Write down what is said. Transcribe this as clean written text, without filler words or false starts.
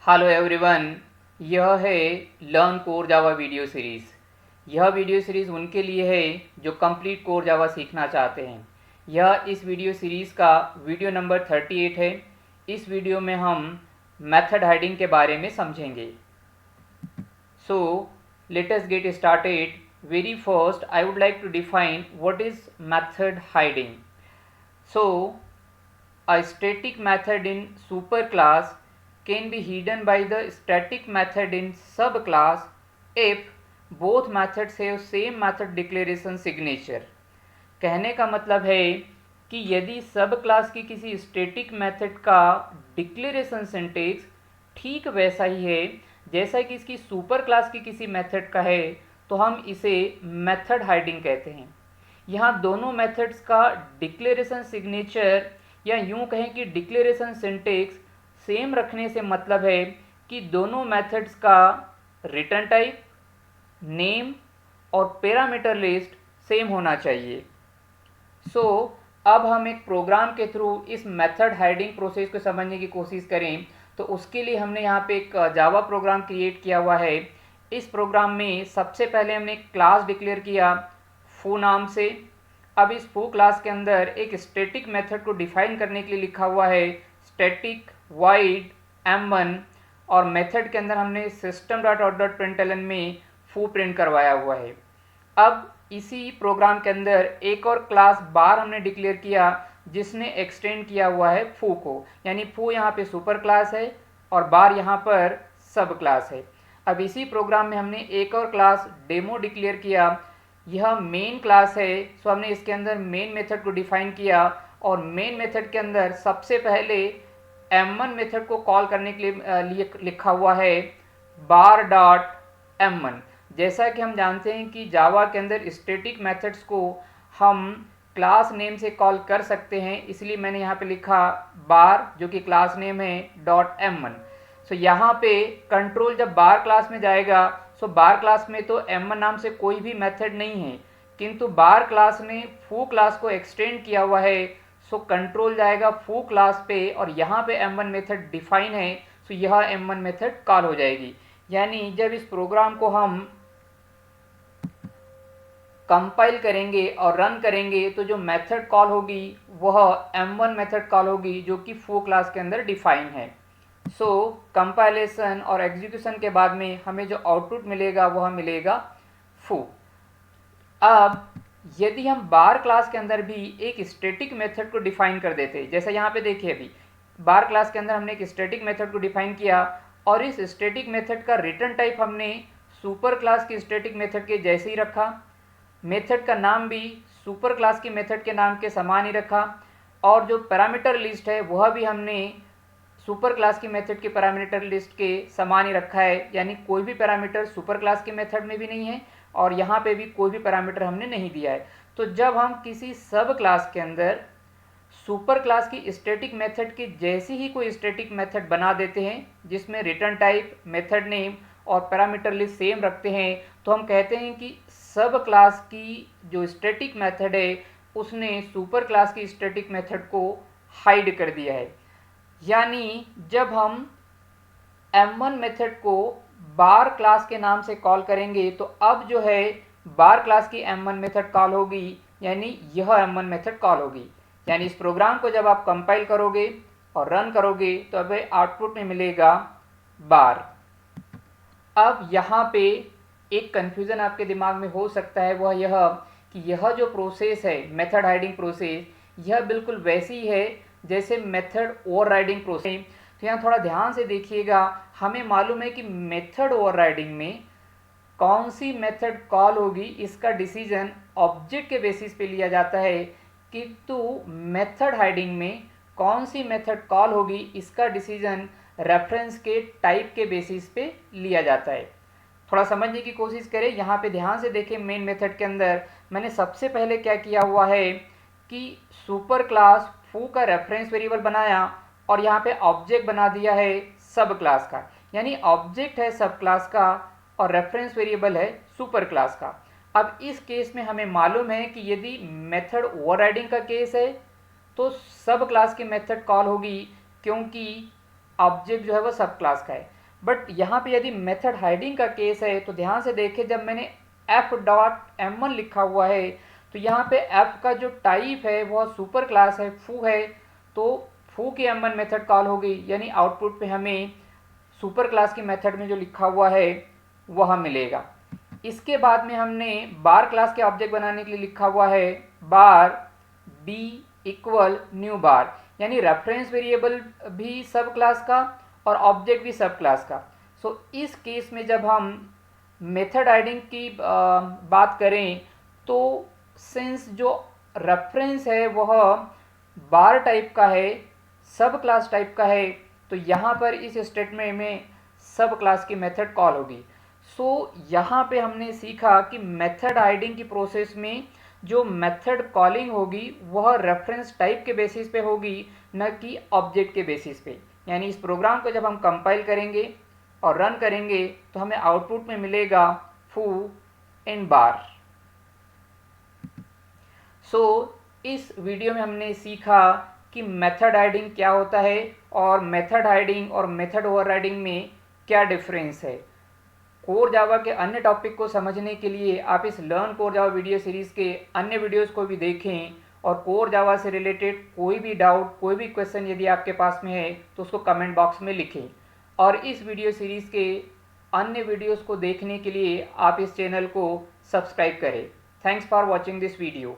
Hello everyone, यह है learn core Java video series. यह वीडियो सीरीज़ उनके लिए है जो कंप्लीट कोर जावा सीखना चाहते हैं। यह इस वीडियो सीरीज़ का वीडियो नंबर 38 है। इस वीडियो में हम मेथड हाइडिंग के बारे में समझेंगे। So let us get started. Very first I would like to define what is method hiding. So a static method in superclass can be hidden by the static method in subclass if both methods have same method declaration signature। कहने का मतलब है कि यदि सब class की किसी static method का डिक्लेरेशन सिंटेक्स ठीक वैसा ही है जैसा कि इसकी सुपर क्लास की किसी मेथड का है, तो हम इसे मेथड हाइडिंग कहते हैं। यहाँ दोनों मेथड्स का डिक्लेरेशन सिग्नेचर या यूं कहें कि डिक्लेरेशन सिंटेक्स सेम रखने से मतलब है कि दोनों मेथड्स का रिटर्न टाइप, नेम और पैरामीटर लिस्ट सेम होना चाहिए। अब हम एक प्रोग्राम के थ्रू इस मेथड हाइडिंग प्रोसेस को समझने की कोशिश करें, तो उसके लिए हमने यहाँ पे एक जावा प्रोग्राम क्रिएट किया हुआ है। इस प्रोग्राम में सबसे पहले हमने एक क्लास डिक्लेयर किया फू नाम से। अब इस फू क्लास के अंदर एक स्टैटिक मेथड को डिफाइन करने के लिए लिखा हुआ है स्टैटिक वाइड m1, और मेथड के अंदर हमने system.out.println में फू प्रिंट करवाया हुआ है। अब इसी प्रोग्राम के अंदर एक और क्लास बार हमने डिक्लेयर किया जिसने एक्सटेंड किया हुआ है फू को, यानी फू यहाँ पे सुपर क्लास है और बार यहाँ पर सब क्लास है। अब इसी प्रोग्राम में हमने एक और क्लास डेमो डिक्लेयर किया। यह मेन क्लास है, सो हमने इसके अंदर मेन मेथड को डिफाइन किया और मेन मेथड के अंदर सबसे पहले m1 मेथड को कॉल करने के लिए लिखा हुआ है बार डॉट m1। जैसा कि हम जानते हैं कि जावा के अंदर स्टैटिक मेथड्स को हम क्लास नेम से कॉल कर सकते हैं, इसलिए मैंने यहाँ पे लिखा बार जो कि क्लास नेम है डॉट m1। सो यहाँ पे कंट्रोल जब बार क्लास में जाएगा, सो बार क्लास में तो m1 नाम से कोई भी मेथड नहीं है, किंतु बार क्लास ने फू क्लास को एक्सटेंड किया हुआ है। सो कंट्रोल जाएगा फू क्लास पे और यहाँ पे m1 मेथड डिफाइन है, सो यह m1 मेथड कॉल हो जाएगी। यानी जब इस प्रोग्राम को हम कंपाइल करेंगे और रन करेंगे तो जो मेथड कॉल होगी वह m1 मेथड कॉल होगी जो कि फू क्लास के अंदर डिफाइन है। कंपाइलेशन और एग्जीक्यूशन के बाद में हमें जो आउटपुट मिलेगा वह मिलेगा फू। अब यदि हम बार क्लास के अंदर भी एक स्टैटिक मेथड को डिफाइन कर देते, जैसा यहाँ पे देखिए, अभी बार क्लास के अंदर हमने एक स्टैटिक मेथड को डिफाइन किया और इस स्टैटिक मेथड का रिटर्न टाइप हमने सुपर क्लास की स्टैटिक मेथड के जैसे ही रखा, मेथड का नाम भी सुपर क्लास की मेथड के नाम के समान ही रखा, और जो पैरामीटर लिस्ट है वह भी हमने सुपर क्लास की मेथड के पैरामीटर लिस्ट के समान ही रखा है। यानी कोई भी पैरामीटर सुपर क्लास के मेथड में भी नहीं है और यहाँ पे भी कोई भी पैरामीटर हमने नहीं दिया है। तो जब हम किसी सब क्लास के अंदर सुपर क्लास की स्टैटिक मेथड के जैसी ही कोई स्टैटिक मेथड बना देते हैं जिसमें रिटर्न टाइप, मेथड नेम और पैरामीटर लिस्ट सेम रखते हैं, तो हम कहते हैं कि सब क्लास की जो स्टैटिक मेथड है उसने सुपर क्लास की स्टैटिक मेथड को हाइड कर दिया है। यानी जब हम m1 मेथड को बार क्लास के नाम से कॉल करेंगे तो अब जो है बार क्लास की m1 मेथड कॉल होगी, यानी यह m1 मेथड कॉल होगी। यानी इस प्रोग्राम को जब आप कंपाइल करोगे और रन करोगे तो अब आउटपुट में मिलेगा बार। अब यहाँ पे एक कन्फ्यूज़न आपके दिमाग में हो सकता है, वह यह कि यह जो प्रोसेस है मेथड हाइडिंग प्रोसेस, यह बिल्कुल वैसी है जैसे मेथड ओवरराइडिंग प्रोसेस। तो यहाँ थोड़ा ध्यान से देखिएगा, हमें मालूम है कि मेथड ओवरराइडिंग में कौन सी मेथड कॉल होगी इसका डिसीजन ऑब्जेक्ट के बेसिस पे लिया जाता है, किंतु मेथड हाइडिंग में कौन सी मेथड कॉल होगी इसका डिसीजन रेफरेंस के टाइप के बेसिस पे लिया जाता है। थोड़ा समझने की कोशिश करें, यहाँ पे ध्यान से देखें। मेन मेथड के अंदर मैंने सबसे पहले क्या किया हुआ है कि सुपर क्लास फू का रेफरेंस वेरिएबल बनाया और यहाँ पे ऑब्जेक्ट बना दिया है सब क्लास का, यानी ऑब्जेक्ट है सब क्लास का और रेफरेंस वेरिएबल है सुपर क्लास का। अब इस केस में हमें मालूम है कि यदि मेथड ओवरराइडिंग का केस है तो सब क्लास की मेथड कॉल होगी क्योंकि ऑब्जेक्ट जो है वो सब क्लास का है। बट यहाँ पे यदि मेथड हाइडिंग का केस है तो ध्यान से देखें, जब मैंने f.m1 लिखा हुआ है तो यहाँ पे f का जो टाइप है वह सुपर क्लास है, फू है, तो फू की m1 मेथड कॉल होगी, यानी आउटपुट पे हमें सुपर क्लास की मेथड में जो लिखा हुआ है वह मिलेगा। इसके बाद में हमने बार क्लास के ऑब्जेक्ट बनाने के लिए लिखा हुआ है बार b इक्वल न्यू बार, यानी रेफरेंस वेरिएबल भी सब क्लास का और ऑब्जेक्ट भी सब क्लास का। सो इस केस में जब हम मेथड हाइडिंग की बात करें तो सिंस जो रेफरेंस है वह बार टाइप का है, सब क्लास टाइप का है, तो यहाँ पर इस स्टेटमेंट में सब क्लास की मेथड कॉल होगी। सो यहाँ पे हमने सीखा कि मेथड हाइडिंग की प्रोसेस में जो मेथड कॉलिंग होगी वह रेफरेंस टाइप के बेसिस पे होगी, न कि ऑब्जेक्ट के बेसिस पे। यानी इस प्रोग्राम को जब हम कंपाइल करेंगे और रन करेंगे तो हमें आउटपुट में मिलेगा फू इन बार। इस वीडियो में हमने सीखा कि मेथड हाइडिंग क्या होता है और मेथड हाइडिंग और मेथड ओवरराइडिंग में क्या डिफरेंस है। कोर जावा के अन्य टॉपिक को समझने के लिए आप इस learn core Java video series के अन्य वीडियोस को भी देखें, और कोर जावा से रिलेटेड कोई भी डाउट, कोई भी क्वेश्चन यदि आपके पास में है तो उसको कमेंट बॉक्स में लिखें। और इस वीडियो सीरीज़ के अन्य वीडियोस को देखने के लिए आप इस चैनल को सब्सक्राइब करें। Thanks for watching this video.